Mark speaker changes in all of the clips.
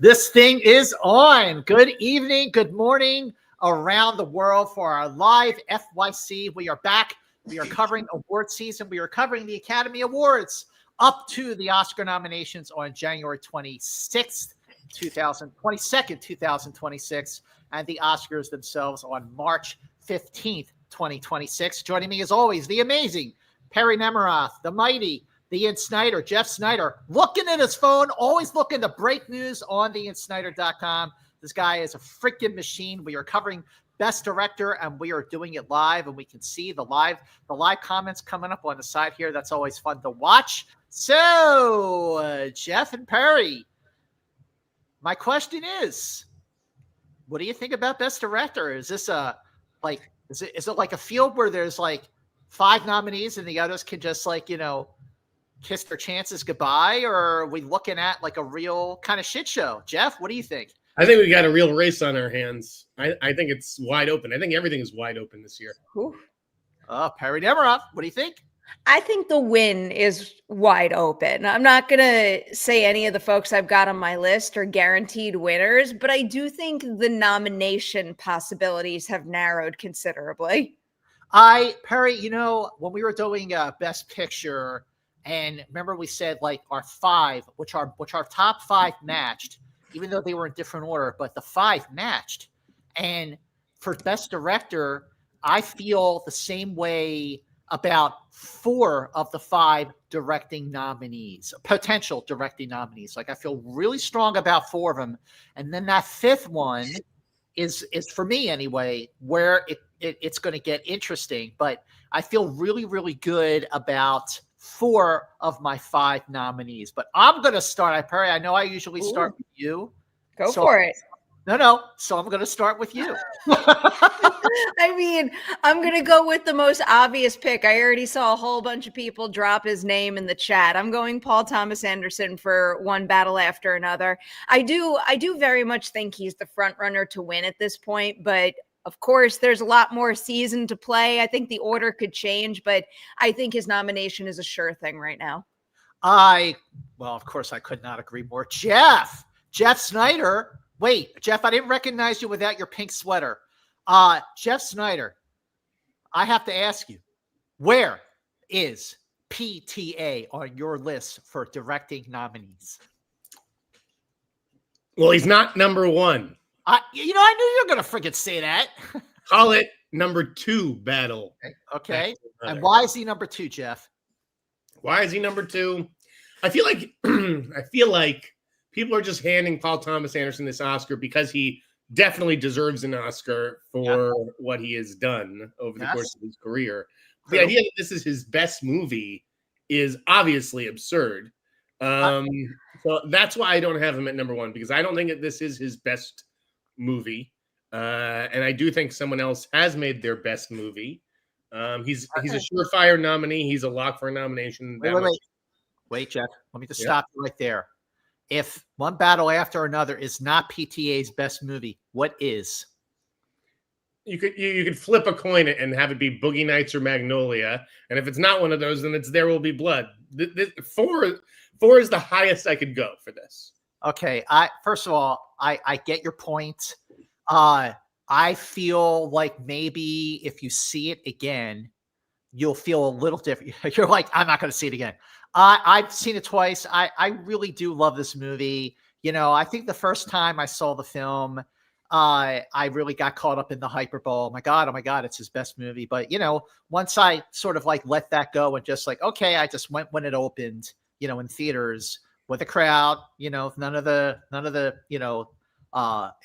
Speaker 1: This thing is on. Good evening, good morning around the world for our live FYC. We are back. We are covering award season. We are covering the Academy Awards up to the Oscar nominations on January 26th, 2026, and the Oscars themselves on March 15th, 2026. Joining me as always, the amazing Perri Nemiroff, the mighty the Ian Snyder, Jeff Snyder, looking at his phone, always looking to break news on theiansnyder.com. This guy is a freaking machine. We are covering Best Director, and we are doing it live, and we can see the live comments coming up on the side here. That's always fun to watch. So, Jeff and Perri, my question is, what do you think about Best Director? Is this is it like a field where there's like 5 nominees and the others can just kiss their chances goodbye, or are we looking at like a real kind of shit show? Jeff, what do you think?
Speaker 2: I think we got a real race on our hands. I think it's wide open. I think everything is wide open this year.
Speaker 1: Perri Nemiroff, what do you think?
Speaker 3: I think the win is wide open. I'm not going to say any of the folks I've got on my list are guaranteed winners, but I do think the nomination possibilities have narrowed considerably.
Speaker 1: Perri, when we were doing Best Picture, and remember we said like our 5, which our top 5 matched, even though they were in different order, but the 5 matched. And for Best Director, I feel the same way about 4 of the 5 directing nominees, potential directing nominees. Like I feel really strong about 4 of them. And then that 5th one is for me anyway, where it's going to get interesting. But I feel really, really good about 4 of my 5 nominees. But I'm going to start. Perri, I know I usually start with you.
Speaker 3: Go for it.
Speaker 1: No. So I'm going to start with you.
Speaker 3: I mean, I'm going to go with the most obvious pick. I already saw a whole bunch of people drop his name in the chat. I'm going Paul Thomas Anderson for One Battle After Another. I do very much think he's the front runner to win at this point, but of course, there's a lot more season to play. I think the order could change, but I think his nomination is a sure thing right now.
Speaker 1: Of course, I could not agree more. Jeff Snyder. Wait, Jeff, I didn't recognize you without your pink sweater. Jeff Snyder, I have to ask you, where is PTA on your list for directing nominees?
Speaker 2: Well, he's not number 1.
Speaker 1: I knew you were going to freaking say that.
Speaker 2: Call it number 2 battle.
Speaker 1: Okay. And why is he number 2, Jeff?
Speaker 2: Why is he number 2? I feel like people are just handing Paul Thomas Anderson this Oscar because he definitely deserves an Oscar for what he has done over the course of his career. The idea that this is his best movie is obviously absurd. So that's why I don't have him at number 1, because I don't think that this is his best movie. And I do think someone else has made their best movie. He's a surefire nominee. He's a lock for a nomination.
Speaker 1: Wait, Jeff. Let me just stop you right there. If One Battle After Another is not PTA's best movie, what is?
Speaker 2: You could flip a coin and have it be Boogie Nights or Magnolia, and if it's not one of those, then it's There Will Be Blood. 4 is the highest I could go for this.
Speaker 1: Okay, first of all, I get your point. I feel like maybe if you see it again, you'll feel a little different. You're like, I'm not going to see it again. I've seen it twice. I really do love this movie. I think the first time I saw the film, I really got caught up in the hyperbole. Oh my God, it's his best movie. But, once I sort of like let that go and just like, okay, I just went when it opened, in theaters with a crowd, none of the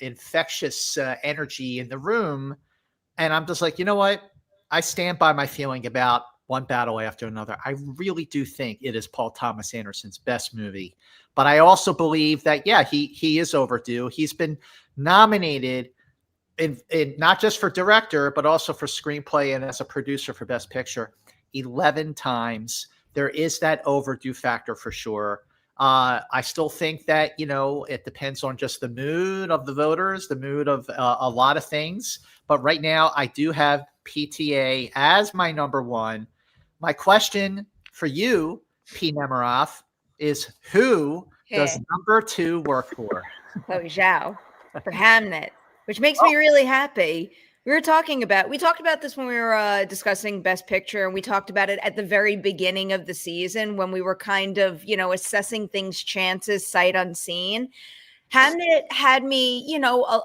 Speaker 1: infectious energy in the room. And I'm just like, you know what? I stand by my feeling about One Battle After Another. I really do think it is Paul Thomas Anderson's best movie. But I also believe that, he is overdue. He's been nominated in not just for director, but also for screenplay and as a producer for Best Picture 11 times. There is that overdue factor for sure. I still think that, it depends on just the mood of the voters, the mood of a lot of things. But right now, I do have PTA as my number 1. My question for you, P. Nemiroff, is who does number 2 work for?
Speaker 3: Chloé Zhao for Hamnet, which makes me really happy. We talked about this when we were discussing Best Picture, and we talked about it at the very beginning of the season when we were kind of, assessing things chances, sight unseen. Hamnet had me,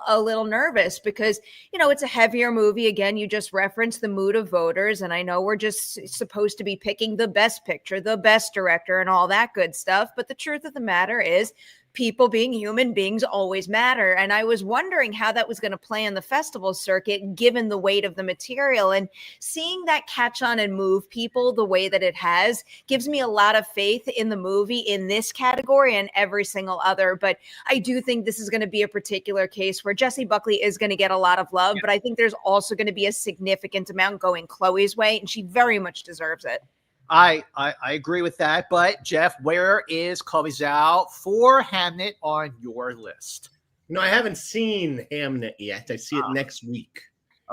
Speaker 3: a little nervous because, it's a heavier movie. Again, you just referenced the mood of voters. And I know we're just supposed to be picking the best picture, the best director, and all that good stuff. But the truth of the matter is, people being human beings always matter. And I was wondering how that was going to play in the festival circuit, given the weight of the material. And seeing that catch on and move people the way that it has gives me a lot of faith in the movie in this category and every single other. But I do think this is going to be a particular case where Jessie Buckley is going to get a lot of love, but I think there's also going to be a significant amount going Chloe's way, and she very much deserves it.
Speaker 1: I agree with that. But Jeff, where is Chloé Zhao for Hamnet on your list?
Speaker 2: I haven't seen Hamnet yet. I see it next week.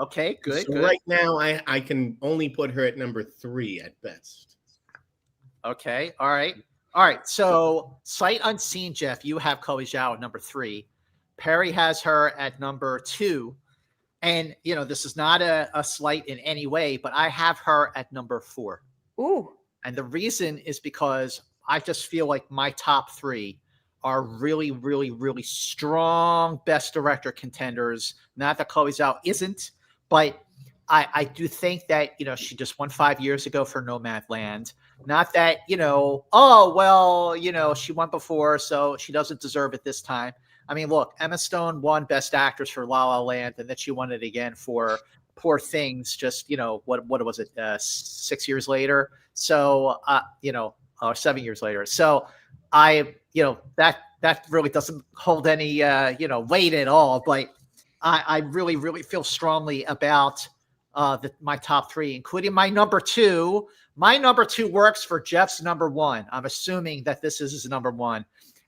Speaker 1: Okay, good.
Speaker 2: So
Speaker 1: good.
Speaker 2: right now, I can only put her at number 3 at best.
Speaker 1: Okay, all right. So sight unseen, Jeff, you have Chloé Zhao at number 3. Perri has her at number 2. And, this is not a slight in any way, but I have her at number 4.
Speaker 3: Ooh.
Speaker 1: And the reason is because I just feel like my top 3 are really, really, really strong best director contenders. Not that Chloé Zhao isn't, but I do think that, she just won 5 years ago for Nomadland. Not that, she won before, so she doesn't deserve it this time. I mean, look, Emma Stone won Best Actress for La La Land, and then she won it again for Poor Things, just, what was it, 6 years later? So, 7 years later. So that really doesn't hold any, weight at all. But I really, really feel strongly about my top 3, including my number 2. My number 2 works for Jeff's number 1. I'm assuming that this is his number 1.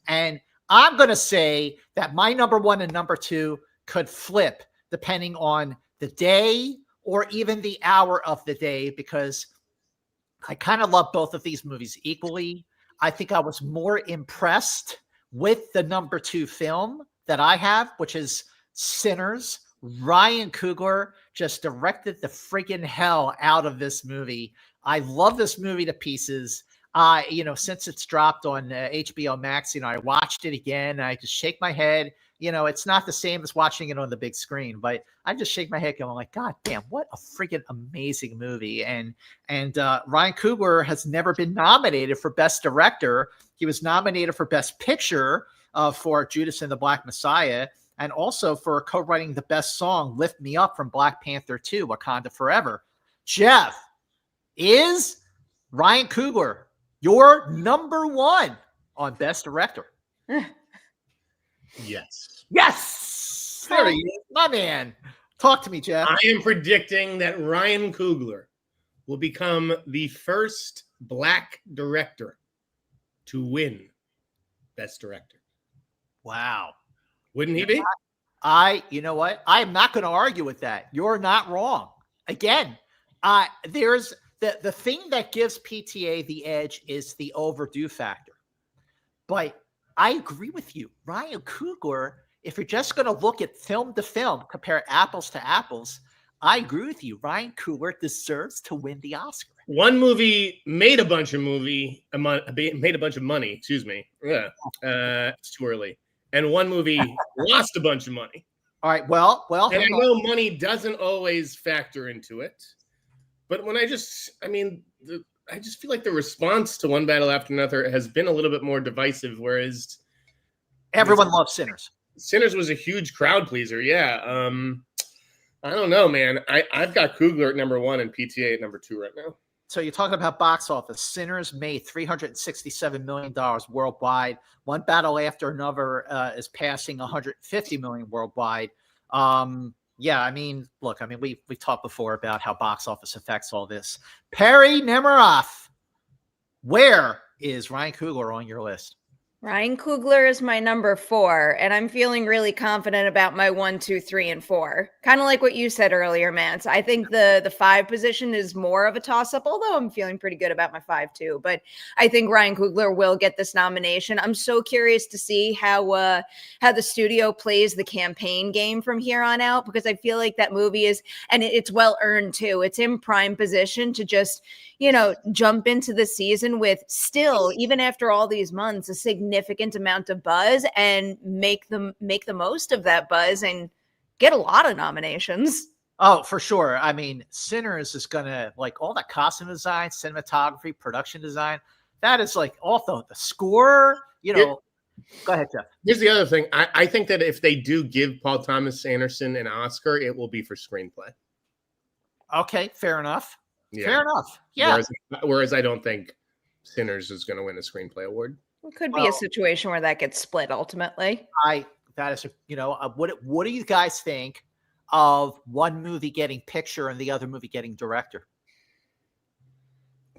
Speaker 1: And I'm going to say that my number 1 and number 2 could flip depending on the day or even the hour of the day, because I kind of love both of these movies equally. I think I was more impressed with the number 2 film that I have, which is Sinners. Ryan Coogler just directed the freaking hell out of this movie. I love this movie to pieces. Since it's dropped on HBO Max, I watched it again. And I just shake my head. It's not the same as watching it on the big screen, but I just shake my head going like, God damn, what a freaking amazing movie. And Ryan Coogler has never been nominated for Best Director. He was nominated for Best Picture for Judas and the Black Messiah, and also for co-writing the best song, Lift Me Up, from Black Panther 2, Wakanda Forever. Jeff, is Ryan Coogler your number 1 on Best Director?
Speaker 2: Yes.
Speaker 1: Yes! There he is, my man. Talk to me, Jeff.
Speaker 2: I am predicting that Ryan Coogler will become the first Black director to win Best Director. Wow. Wouldn't he be?
Speaker 1: You know what? I'm not going to argue with that. You're not wrong. Again, there's the thing that gives PTA the edge is the overdue factor. But I agree with you. Ryan Coogler, if you're just going to look at film to film, compare apples to apples, I agree with you. Ryan Coogler deserves to win the Oscar.
Speaker 2: One movie made a bunch of money. Excuse me. Yeah, it's too early. And one movie lost a bunch of money.
Speaker 1: All right. Well.
Speaker 2: And I know money doesn't always factor into it, but when I just feel like the response to One Battle After Another has been a little bit more divisive, whereas
Speaker 1: everyone loves Sinners.
Speaker 2: Sinners was a huge crowd pleaser. Yeah. I don't know, man. I've got Coogler at number 1 and PTA at number 2 right now.
Speaker 1: So you're talking about box office. Sinners made $367 million worldwide. One Battle After Another is passing $150 million worldwide. We talked before about how box office affects all this. Perri Nemiroff, where is Ryan Coogler on your list?
Speaker 3: Ryan Coogler is my number 4, and I'm feeling really confident about my 1, 2, 3, and 4. Kind of like what you said earlier, Mance. I think the 5 position is more of a toss-up, although I'm feeling pretty good about my 5 too. But I think Ryan Coogler will get this nomination. I'm so curious to see how the studio plays the campaign game from here on out, because I feel like that movie is, and it's well earned too. It's in prime position to just, jump into the season with still, even after all these months, a significant amount of buzz, and make the most of that buzz and get a lot of nominations.
Speaker 1: Oh, for sure. I mean, Sinners is gonna, like, all that costume design, cinematography, production design. That is like also the score. Go ahead, Jeff.
Speaker 2: Here's the other thing. I think that if they do give Paul Thomas Anderson an Oscar, it will be for screenplay.
Speaker 1: Okay, fair enough.
Speaker 2: Yeah.
Speaker 1: Fair enough. Yeah.
Speaker 2: Whereas I don't think Sinners is going to win a screenplay award.
Speaker 3: It could be a situation where that gets split ultimately.
Speaker 1: What do you guys think of one movie getting picture and the other movie getting director?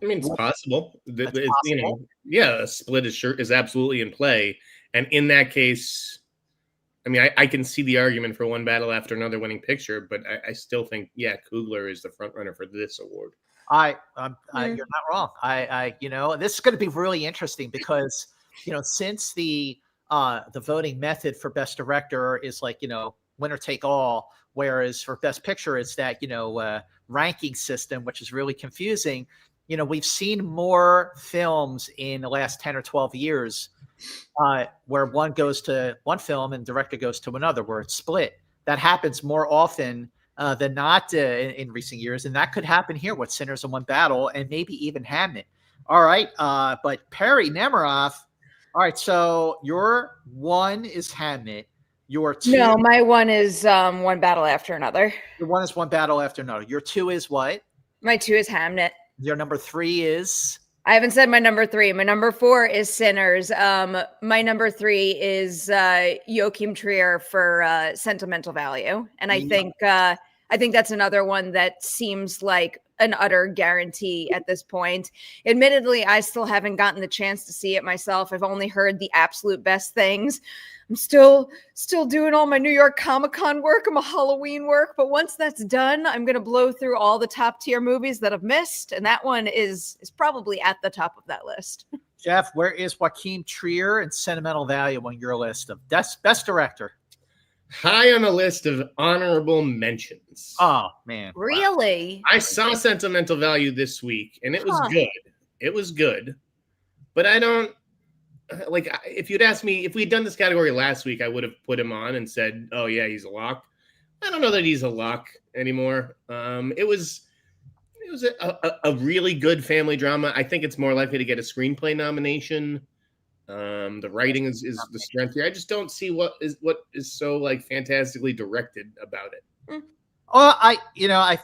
Speaker 2: I mean, it's possible.
Speaker 1: That's possible.
Speaker 2: A split is absolutely in play. And in that case, I mean, I can see the argument for One Battle After Another winning picture, but I still think, Coogler is the front runner for this award.
Speaker 1: You're not wrong. This is going to be really interesting because, since the voting method for best director is like, winner take all, whereas for best picture, it's that, ranking system, which is really confusing. We've seen more films in the last 10 or 12 years where one goes to one film and director goes to another, where it's split. That happens more often than not in recent years. And that could happen here with Sinners in One Battle and maybe even Hamnet. All right. But Perri Nemiroff. All right. So your 1 is Hamnet. Your 2.
Speaker 3: No, my 1 is One Battle After Another.
Speaker 1: Your 1 is One Battle After Another. Your 2 is what?
Speaker 3: My 2 is Hamnet.
Speaker 1: Your number 3 is?
Speaker 3: I haven't said my number 3. My number 4 is Sinners. My number 3 is Joachim Trier for Sentimental Value. And I think that's another one that seems like an utter guarantee at this point. Admittedly, I still haven't gotten the chance to see it myself. I've only heard the absolute best things. I'm still doing all my New York Comic-Con work and my Halloween work. But once that's done, I'm going to blow through all the top tier movies that I've missed. And that one is probably at the top of that list.
Speaker 1: Jeff, where is Joachim Trier and Sentimental Value on your list of best director?
Speaker 2: High on the list of honorable mentions.
Speaker 1: Oh, man.
Speaker 3: Really?
Speaker 2: I saw Sentimental Value this week, and it was good. It was good. But I don't, like, if you'd asked me, if we'd done this category last week, I would have put him on and said, oh, yeah, he's a lock. I don't know that he's a lock anymore. It was a really good family drama. I think it's more likely to get a screenplay nomination. The writing is the strength here. I just don't see what is so like fantastically directed about it.
Speaker 1: Well,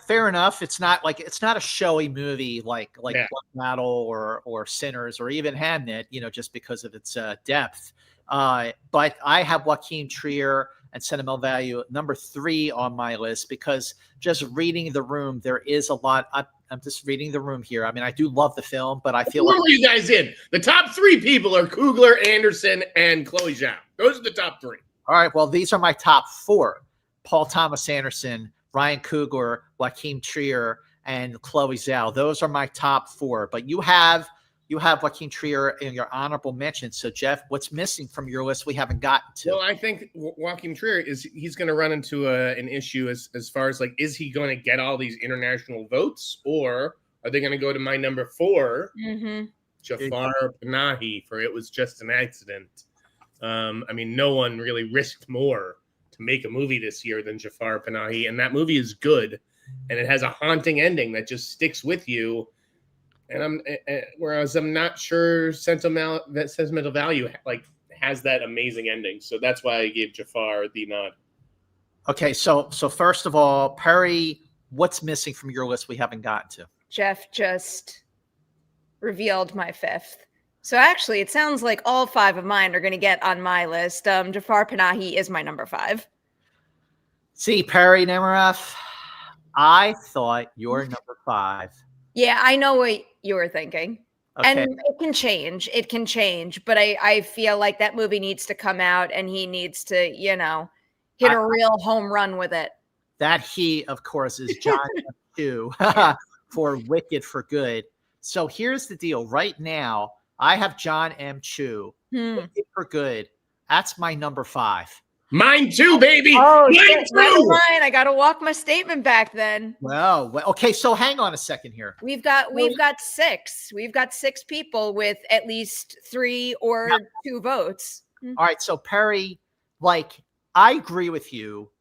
Speaker 1: fair enough. It's not a showy movie like One Battle or Sinners or even Hamnet, just because of its depth. But I have Joachim Trier and Sentimental Value number 3 on my list because just reading the room, there is a lot. I'm just reading the room here. I mean, I do love the film, but I feel
Speaker 2: like you guys in the top 3 people are Coogler, Anderson, and Chloé Zhao. Those are the top 3.
Speaker 1: All right. Well, these are my top 4: Paul Thomas Anderson, Ryan Coogler, Joachim Trier, and Chloé Zhao. Those are my top 4. But you have Joachim Trier in your honorable mention. So, Jeff, what's missing from your list we haven't gotten to?
Speaker 2: Well, I think Joachim Trier he's going to run into an issue as far as like, is he going to get all these international votes, or are they going to go to my number 4, Jafar Panahi, for It Was Just an Accident? I mean, no one really risked more to make a movie this year than Jafar Panahi, and that movie is good, and it has a haunting ending that just sticks with you. And whereas I'm not sure Sentimental Value like has that amazing ending, so that's why I gave Jafar the nod.
Speaker 1: Okay, so first of all, Perri, what's missing from your list we haven't gotten to?
Speaker 3: Jeff just revealed my 5th. So actually, it sounds like all 5 of mine are going to get on my list. Jafar Panahi is my number 5.
Speaker 1: See, Perri Nemiroff, I thought your number 5.
Speaker 3: Yeah, I know what you were thinking.
Speaker 1: Okay.
Speaker 3: And it can change. It can change. But I feel like that movie needs to come out and he needs to, hit a real home run with it.
Speaker 1: That he, of course, is John M. Chu for Wicked for Good. So here's the deal. Right now, I have John M. Chu. Wicked for Good. That's my number 5.
Speaker 2: Mine too, baby.
Speaker 3: Oh,
Speaker 2: Mine
Speaker 3: shit, never
Speaker 2: too.
Speaker 3: mind. I got to walk my statement back then.
Speaker 1: Well, okay. So hang on a second here.
Speaker 3: We've got 6. We've got 6 people with at least 3 or 2 votes.
Speaker 1: All right. So Perri, like, I agree with you.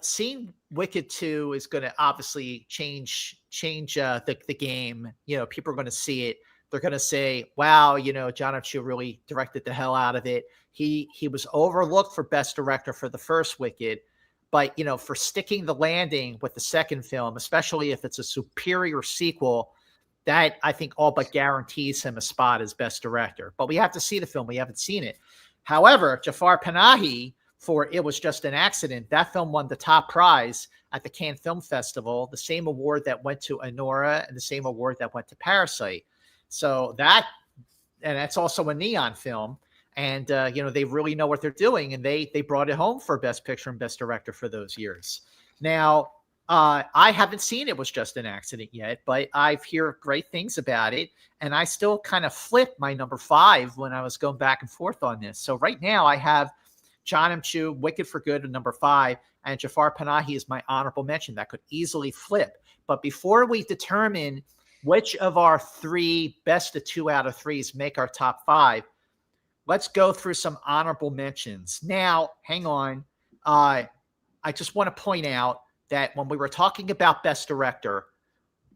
Speaker 1: Seeing Wicked 2 is going to obviously change the game. People are going to see it. They're going to say, wow, John M. Chu really directed the hell out of it. He was overlooked for Best Director for the first Wicked, but, for sticking the landing with the second film, especially if it's a superior sequel, that I think all but guarantees him a spot as Best Director. But we have to see the film. We haven't seen it. However, Jafar Panahi for It Was Just an Accident, that film won the top prize at the Cannes Film Festival, the same award that went to Anora and the same award that went to Parasite. So that's also a Neon film. And, they really know what they're doing. And they brought it home for Best Picture and Best Director for those years. Now, I haven't seen It Was Just an Accident yet, but I've heard great things about it. And I still kind of flipped my number 5 when I was going back and forth on this. So right now I have John M. Chu, Wicked for Good, at number 5, and Jafar Panahi is my honorable mention. That could easily flip. But before we determine which of our 3 best of 2 out of 3s make our top 5, let's go through some honorable mentions. Now, hang on. I just want to point out that when we were talking about Best Director,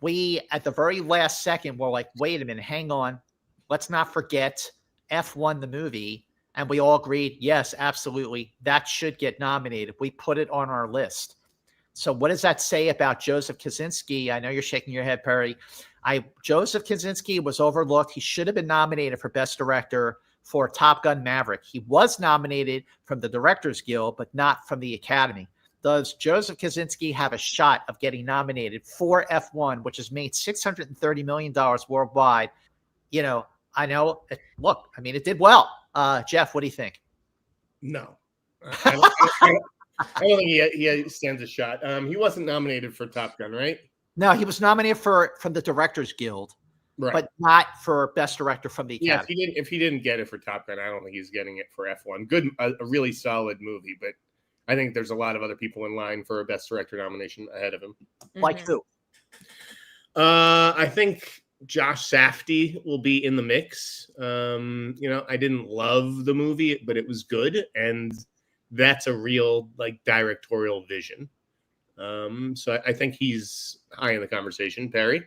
Speaker 1: we, at the very last second, were like, wait a minute, hang on. Let's not forget F1, the movie. And we all agreed, yes, absolutely, that should get nominated. We put it on our list. So what does that say about Joseph Kosinski? I know you're shaking your head, Perri. Joseph Kosinski was overlooked. He should have been nominated for Best Director for Top Gun Maverick. He was nominated from the Directors Guild, but not from the Academy. Does Joseph Kosinski have a shot of getting nominated for F1, which has made $630 million worldwide? I know. Look, I mean, it did well. Jeff, what do you think?
Speaker 2: No. I don't think he stands a shot. He wasn't nominated for Top Gun, right?
Speaker 1: No, he was nominated from the Directors Guild,
Speaker 2: right,
Speaker 1: but not for Best Director from the Academy.
Speaker 2: Yeah, if he didn't get it for Top Gun, I don't think he's getting it for F1. Good, a really solid movie, but I think there's a lot of other people in line for a Best Director nomination ahead of him.
Speaker 1: Like who?
Speaker 2: I think Josh Safdie will be in the mix. I didn't love the movie, but it was good, and that's a real directorial vision. So I think he's high in the conversation. Perri?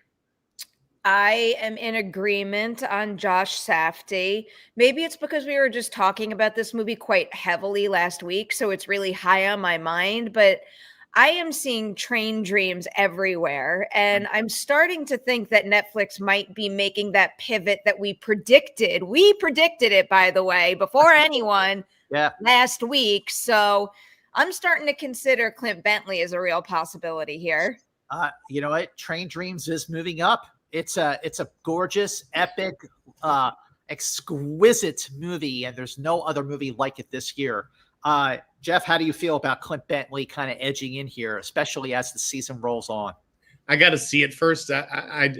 Speaker 3: I am in agreement on Josh Safdie. Maybe it's because we were just talking about this movie quite heavily last week, so it's really high on my mind, but I am seeing train dreams everywhere, and I'm starting to think that Netflix might be making that pivot that we predicted. We predicted it, by the way, before anyone last week, so I'm starting to consider Clint Bentley as a real possibility here.
Speaker 1: You know what? Train Dreams is moving up. It's a gorgeous, epic, exquisite movie, and there's no other movie like it this year. Jeff, how do you feel about Clint Bentley kind of edging in here, especially as the season rolls on?
Speaker 2: I got to see it first. I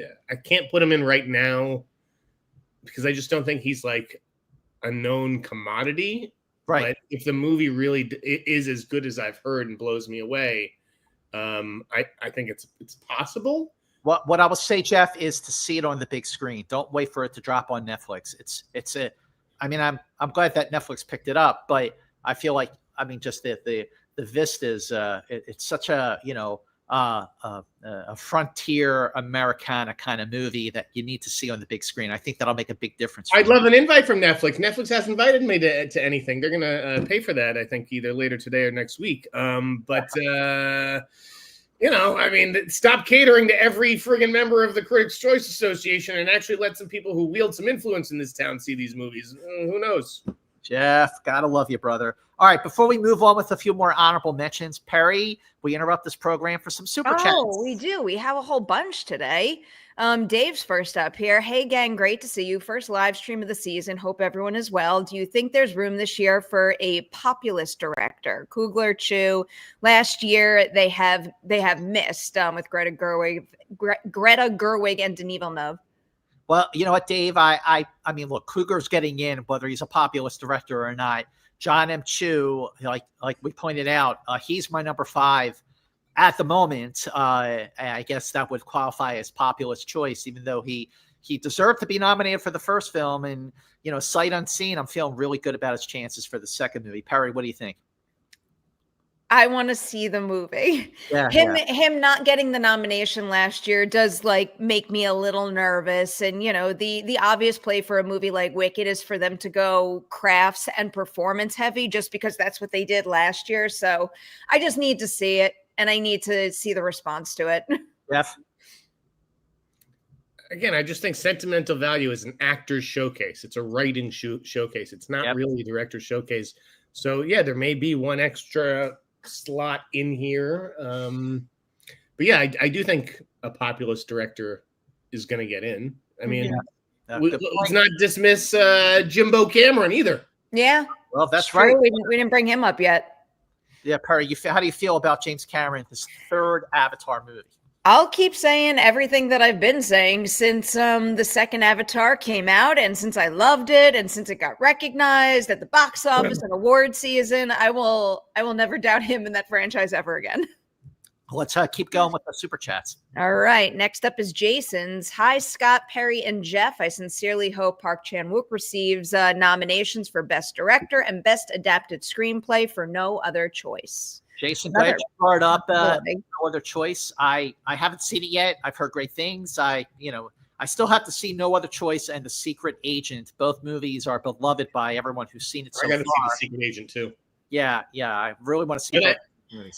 Speaker 2: can't put him in right now because I just don't think he's like a known commodity.
Speaker 1: Right.
Speaker 2: But if the movie really is as good as I've heard and blows me away, I think it's possible.
Speaker 1: What I will say, Jeff, is to see it on the big screen. Don't wait for it to drop on Netflix. I'm glad that Netflix picked it up, but I feel like, just the vistas, it's such a frontier Americana kind of movie that you need to see on the big screen. I think that'll make a big difference.
Speaker 2: I'd love an invite from Netflix. Netflix hasn't invited me to anything. They're going to pay for that, I think, either later today or next week. Stop catering to every friggin' member of the Critics' Choice Association and actually let some people who wield some influence in this town see these movies. Who knows?
Speaker 1: Jeff, gotta love you, brother. All right, before we move on with a few more honorable mentions, Perry, we interrupt this program for some super chats.
Speaker 3: Oh, we do. We have a whole bunch today. Dave's first up here. Hey, gang, great to see you. First live stream of the season. Hope everyone is well. Do you think there's room this year for a populist director? Coogler, Chu. Last year they have missed with Greta Gerwig and Denis Villeneuve.
Speaker 1: Well, you know what, Dave? I mean, look, Coogler's getting in, whether he's a populist director or not. John M. Chu, like we pointed out, he's my number 5 at the moment. I guess that would qualify as populist choice, even though he deserved to be nominated for the first film. And, you know, sight unseen, I'm feeling really good about his chances for the second movie. Perry, what do you think?
Speaker 3: I want to see the movie. Him not getting the nomination last year does make me a little nervous. And, you know, the obvious play for a movie like Wicked is for them to go crafts and performance heavy, just because that's what they did last year. So I just need to see it, and I need to see the response to it.
Speaker 1: Jeff?
Speaker 2: Again, I just think sentimental value is an actor's showcase. It's a writing showcase. It's not really a director's showcase. So yeah, there may be one extra slot in here. But yeah, I do think a populist director is going to get in. I mean, let's not dismiss Jimbo Cameron either.
Speaker 3: Yeah.
Speaker 1: Well, that's right.
Speaker 3: We didn't bring him up yet.
Speaker 1: Yeah, Perry, how do you feel about James Cameron, his third Avatar movie?
Speaker 3: I'll keep saying everything that I've been saying since the second Avatar came out, and since I loved it, and since it got recognized at the box office and award season. I will never doubt him in that franchise ever again.
Speaker 1: Let's keep going with the super chats.
Speaker 3: All right. Next up is Jason's. Hi, Scott, Perry, and Jeff. I sincerely hope Park Chan-wook receives nominations for Best Director and Best Adapted Screenplay for No Other Choice.
Speaker 1: Jason, glad you brought up No Other Choice. I haven't seen it yet. I've heard great things. I still have to see No Other Choice and The Secret Agent. Both movies are beloved by everyone who's seen it so far.
Speaker 2: I got to see The Secret Agent too.
Speaker 1: Yeah. I really want to see that.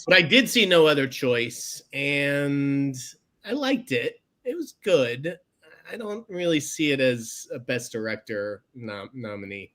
Speaker 2: But I did see No Other Choice, and I liked it. It was good. I don't really see it as a Best Director nominee.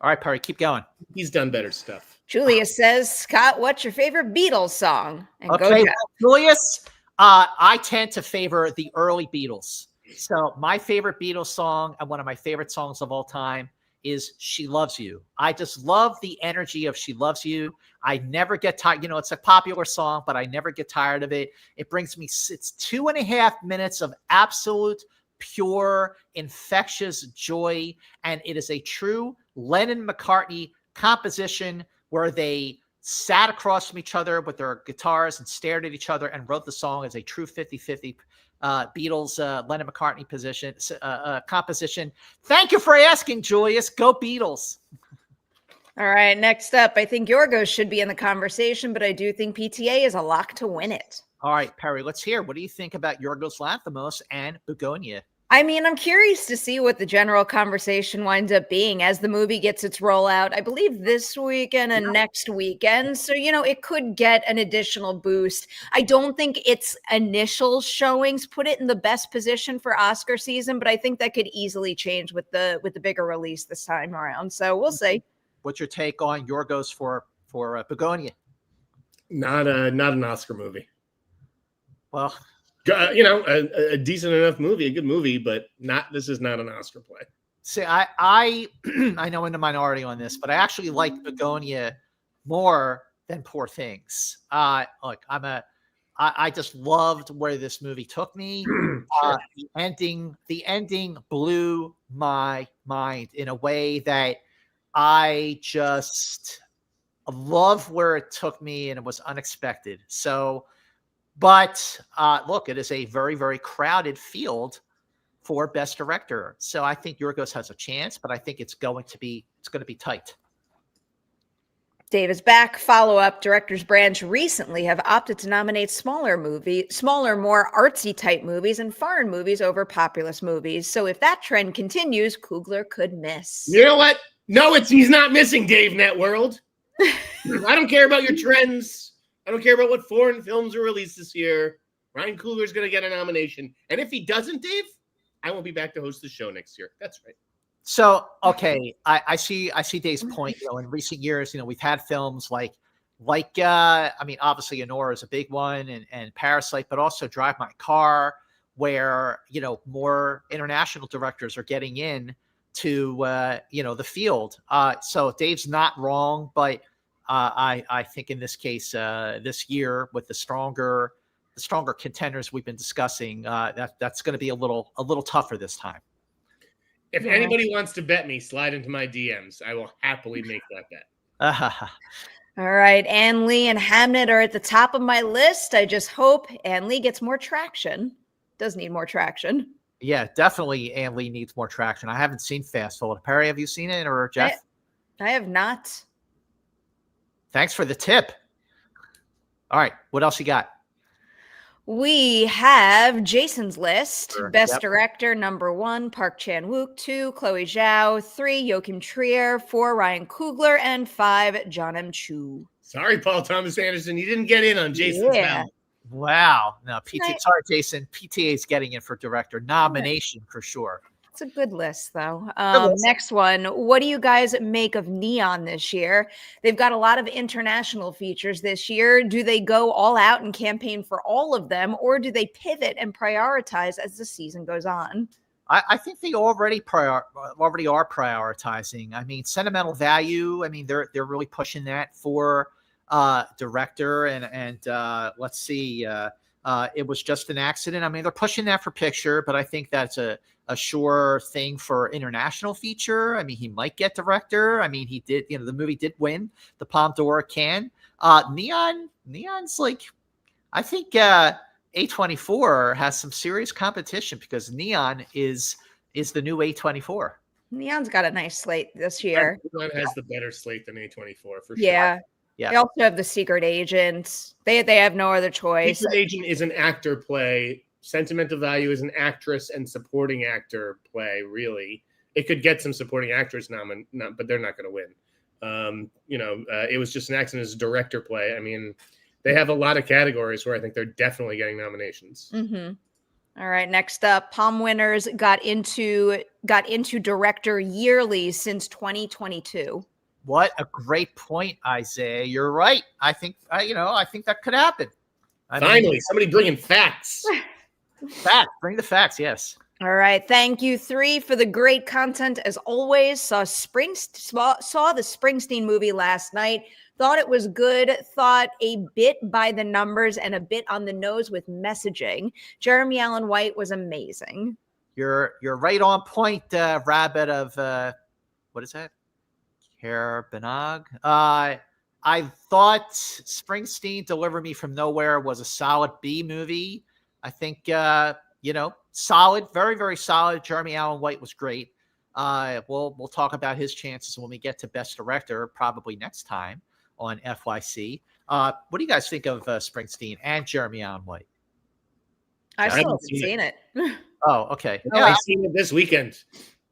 Speaker 1: All right, Perry, keep going.
Speaker 2: He's done better stuff.
Speaker 3: Julia says, Scott, what's your favorite Beatles song? And
Speaker 1: okay, Julius, I tend to favor the early Beatles. So my favorite Beatles song, and one of my favorite songs of all time, is She Loves You. I just love the energy of She Loves You. I never get tired. You know, it's a popular song, but I never get tired of it. It brings me, it's 2.5 minutes of absolute, pure, infectious joy. And it is a true Lennon-McCartney composition where they sat across from each other with their guitars and stared at each other and wrote the song as a true 50-50 Beatles, Lennon-McCartney composition. Thank you for asking, Julius. Go Beatles.
Speaker 3: All right, next up, I think Yorgos should be in the conversation, but I do think PTA is a lock to win it.
Speaker 1: All right, Perry, let's hear. What do you think about Yorgos Lanthimos and Begonia?
Speaker 3: I mean, I'm curious to see what the general conversation winds up being as the movie gets its rollout, I believe this weekend and next weekend. So, you know, it could get an additional boost. I don't think its initial showings put it in the best position for Oscar season, but I think that could easily change with the bigger release this time around. So we'll see.
Speaker 1: What's your take on Yorgos for Begonia?
Speaker 2: Not an Oscar movie.
Speaker 1: Well,
Speaker 2: you know, a decent enough movie, a good movie, but this is not an Oscar play.
Speaker 1: See, I know I'm in the minority on this, but I actually like Begonia more than Poor Things. Look, I just loved where this movie took me. The ending blew my mind in a way that I just love where it took me, and it was unexpected. So, but look, it is a very, very crowded field for Best Director. So I think Yorgos has a chance, but I think it's going to be tight.
Speaker 3: Dave is back. Follow-up. Directors Branch recently have opted to nominate smaller, more artsy type movies and foreign movies over populist movies. So if that trend continues, Coogler could miss.
Speaker 2: You know what? No, he's not missing, Dave Networld. I don't care about your trends. I don't care about what foreign films are released this year. Ryan Coogler is going to get a nomination. And if he doesn't, Dave, I won't be back to host the show next year. That's right.
Speaker 1: So, okay, I see Dave's point. In recent years, we've had films I mean, obviously Honora is a big one, and Parasite, but also Drive My Car, where more international directors are getting in to the field. So Dave's not wrong, but I think in this case, this year with the stronger contenders we've been discussing, that's going to be a little tougher this time.
Speaker 2: If anybody wants to bet me, slide into my DMs. I will happily make that bet.
Speaker 3: All right, Ann Lee and Hamnet are at the top of my list. I just hope Ann Lee gets more traction. Does need more traction.
Speaker 1: Yeah, definitely Ann Lee needs more traction. I haven't seen Fast Forward. Perri, have you seen it, or Jeff?
Speaker 3: I have not.
Speaker 1: Thanks for the tip. All right, what else you got?
Speaker 3: We have Jason's list.
Speaker 1: Sure.
Speaker 3: Best Director, number 1, Park Chan-wook. 2, Chloé Zhao. 3, Joachim Trier. 4, Ryan Coogler. And 5, John M. Chu.
Speaker 2: Sorry, Paul Thomas Anderson. You didn't get in on Jason's ballot.
Speaker 1: Wow. No, sorry, Jason. PTA is getting in for director nomination for sure.
Speaker 3: It's a good list, though. Next one. What do you guys make of Neon this year? They've got a lot of international features this year. Do they go all out and campaign for all of them, or do they pivot and prioritize as the season goes on?
Speaker 1: I think they already are prioritizing. I mean, sentimental value. I mean, they're really pushing that for director, and let's see. It was just an accident. I mean, they're pushing that for picture, but I think that's a sure thing for international feature. I mean, he might get director. I mean, he did, the movie did win the Palme d'Or at Cannes. Neon's like, I think A24 has some serious competition because Neon is the new A24.
Speaker 3: Neon's got a nice slate this year.
Speaker 2: Neon has the better slate than A24 for sure.
Speaker 3: Yeah. They also have The Secret Agent. They have no other choice.
Speaker 2: Secret Agent is an actor play. Sentimental Value is an actress and supporting actor play, really. It could get some supporting actress but they're not going to win. It was just an accident as a director play. I mean, they have a lot of categories where I think they're definitely getting nominations.
Speaker 3: Mm-hmm. All right, next up, Palm winners got into director yearly since 2022.
Speaker 1: What a great point, Isaiah. You're right. I think that could happen.
Speaker 2: Finally, somebody bringing facts.
Speaker 1: Bring the facts. Yes.
Speaker 3: All right. Thank you, 3, for the great content as always. Saw the Springsteen movie last night. Thought it was good. Thought a bit by the numbers and a bit on the nose with messaging. Jeremy Allen White was amazing.
Speaker 1: You're right on point, Rabbit of what is that? Care Benog. I thought Springsteen Deliver Me From Nowhere was a solid B movie. I think, solid, very, very solid. Jeremy Allen White was great. We'll talk about his chances when we get to Best Director, probably next time on FYC. What do you guys think of Springsteen and Jeremy Allen White?
Speaker 3: I still haven't seen it.
Speaker 1: Oh, okay.
Speaker 2: Yeah, I've seen it this weekend.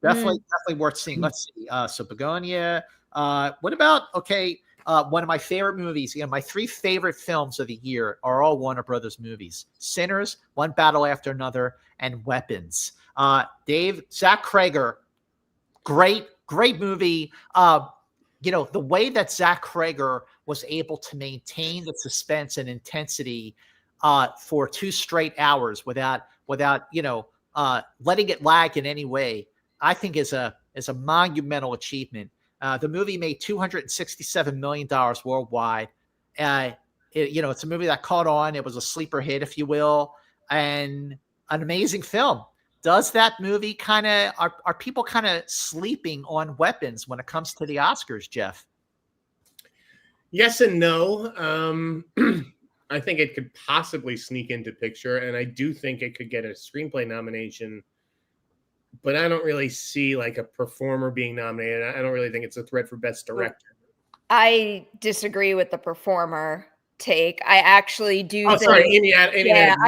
Speaker 1: Definitely worth seeing. Let's see. So Begonia. What about, one of my favorite movies, my 3 favorite films of the year are all Warner Brothers movies: Sinners, One Battle After Another, and Weapons. Dave, Zach Cregger, great movie. The way that Zach Cregger was able to maintain the suspense and intensity for 2 straight hours without letting it lag in any way, I think is a monumental achievement. The movie made $267 million worldwide. It's a movie that caught on. It was a sleeper hit, if you will, and an amazing film. Does that movie are people kind of sleeping on Weapons when it comes to the Oscars, Jeff?
Speaker 2: Yes and no. I think it could possibly sneak into picture, and I do think it could get a screenplay nomination. But I don't really see like a performer being nominated. I don't really think it's a threat for Best Director.
Speaker 3: I disagree with the performer take. I actually do.
Speaker 2: Oh, sorry, Amy.
Speaker 3: I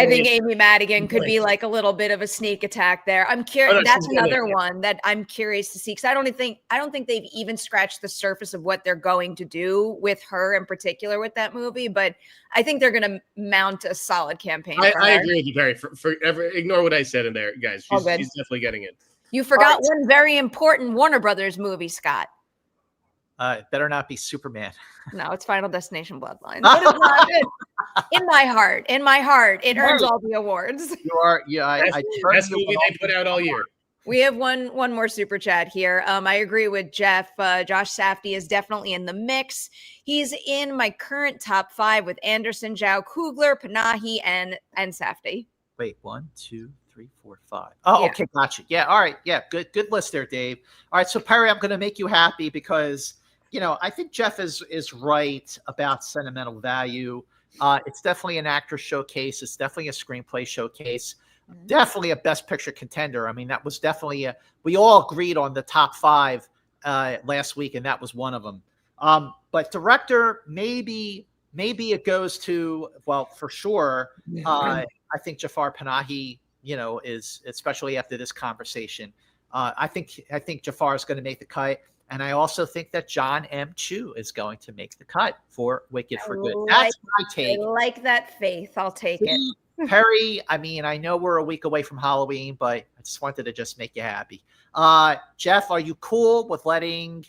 Speaker 3: think Amy Madigan could be like a little bit of a sneak attack there. I'm curious.
Speaker 2: Oh, no,
Speaker 3: that's another one that I'm curious to see, because I don't think they've even scratched the surface of what they're going to do with her in particular with that movie. But I think they're going to mount a solid campaign.
Speaker 2: I agree with you, Perri. Ignore what I said in there, guys. She's definitely getting it.
Speaker 3: You forgot one very important Warner Brothers movie, Scott.
Speaker 1: It better not be Superman.
Speaker 3: No, it's Final Destination Bloodlines. But it's not good. In my heart, it earns all the awards.
Speaker 1: You are, yeah.
Speaker 2: Best movie they put out all year.
Speaker 3: We have one more super chat here. I agree with Jeff. Josh Safdie is definitely in the mix. He's in my current top 5 with Anderson, Zhao, Coogler, Panahi, and Safdie.
Speaker 1: Wait, 1, 2, 3, 4, 5. Oh, yeah. Okay, gotcha. Yeah, all right. Yeah, good list there, Dave. All right, so Perri, I'm going to make you happy because, I think Jeff is right about sentimental value. It's definitely an actor showcase. It's definitely a screenplay showcase. Definitely a best picture contender. I mean, that was definitely we all agreed on the top 5 last week, and that was one of them. But director, maybe it goes to, well, for sure. I think Jafar Panahi, is, especially after this conversation. I think Jafar is going to make the cut. And I also think that John M. Chu is going to make the cut for Wicked for Good. That's my take.
Speaker 3: I like that faith. I'll take it.
Speaker 1: Perri, I mean, I know we're a week away from Halloween, but I just wanted to just make you happy. Jeff, are you cool with letting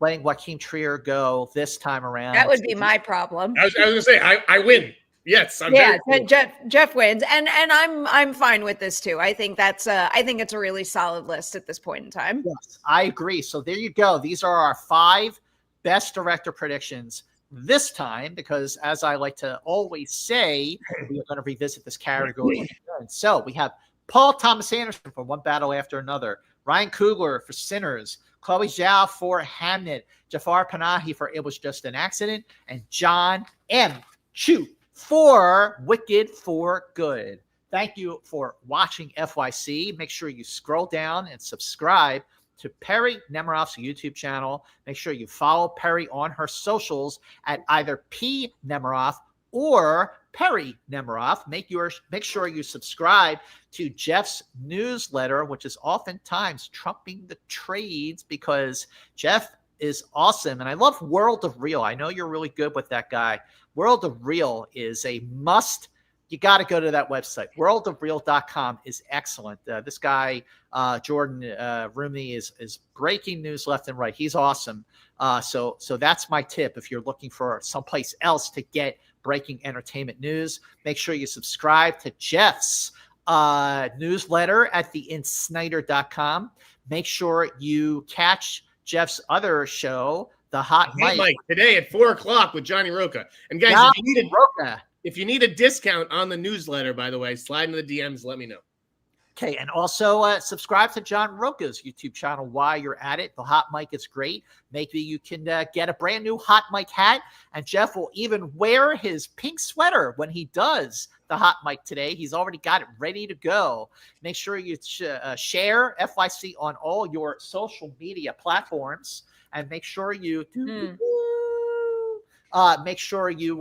Speaker 1: Joaquin Trier go this time around?
Speaker 3: That would be my problem.
Speaker 2: I was going to say, I win. Yes,
Speaker 3: cool. Jeff wins, and I'm fine with this too. I think it's a really solid list at this point in time.
Speaker 1: Yes, I agree. So there you go. These are our 5 best director predictions this time, because as I like to always say, we are going to revisit this category. So we have Paul Thomas Anderson for One Battle After Another, Ryan Coogler for Sinners, Chloé Zhao for Hamnet, Jafar Panahi for It Was Just an Accident, and John M. Chu for Wicked for Good. Thank you for watching FYC. Make sure you scroll down and subscribe to Perri Nemiroff's YouTube channel. Make sure you follow Perri on her socials at either P Nemiroff or Perri Nemiroff. Make sure you subscribe to Jeff's newsletter, which is oftentimes trumping the trades because Jeff is awesome. And I love World of Real. I know you're really good with that guy. World of Real is a must. You got to go to that website. Worldofreal.com is excellent. This guy, Jordan Rumi, is breaking news left and right. He's awesome. So that's my tip. If you're looking for someplace else to get breaking entertainment news, make sure you subscribe to Jeff's newsletter at theinsnyder.com. Make sure you catch Jeff's other show, The Hot Mic,
Speaker 2: today at 4:00 with Johnny Roca. And guys, if you need a discount on the newsletter, by the way, slide into the DMs. Let me know.
Speaker 1: Okay, and also subscribe to John Roca's YouTube channel while you're at it. The Hot Mic is great. Maybe you can get a brand new Hot Mic hat, and Jeff will even wear his pink sweater when he does the Hot Mic today. He's already got it ready to go. Make sure you share FYC on all your social media platforms, and make sure you make sure you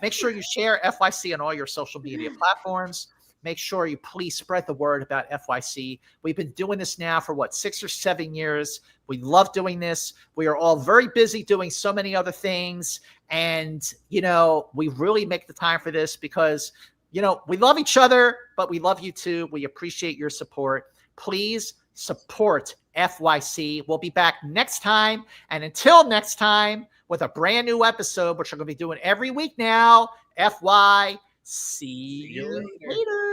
Speaker 1: make sure you share FYC on all your social media platforms. Make sure you please spread the word about FYC. We've been doing this now for 6 or 7 years. We love doing this. We are all very busy doing so many other things. And, we really make the time for this because, we love each other, but we love you too. We appreciate your support. Please support FYC. We'll be back next time. And until next time, with a brand new episode, which we're going to be doing every week now, FYC. See you later.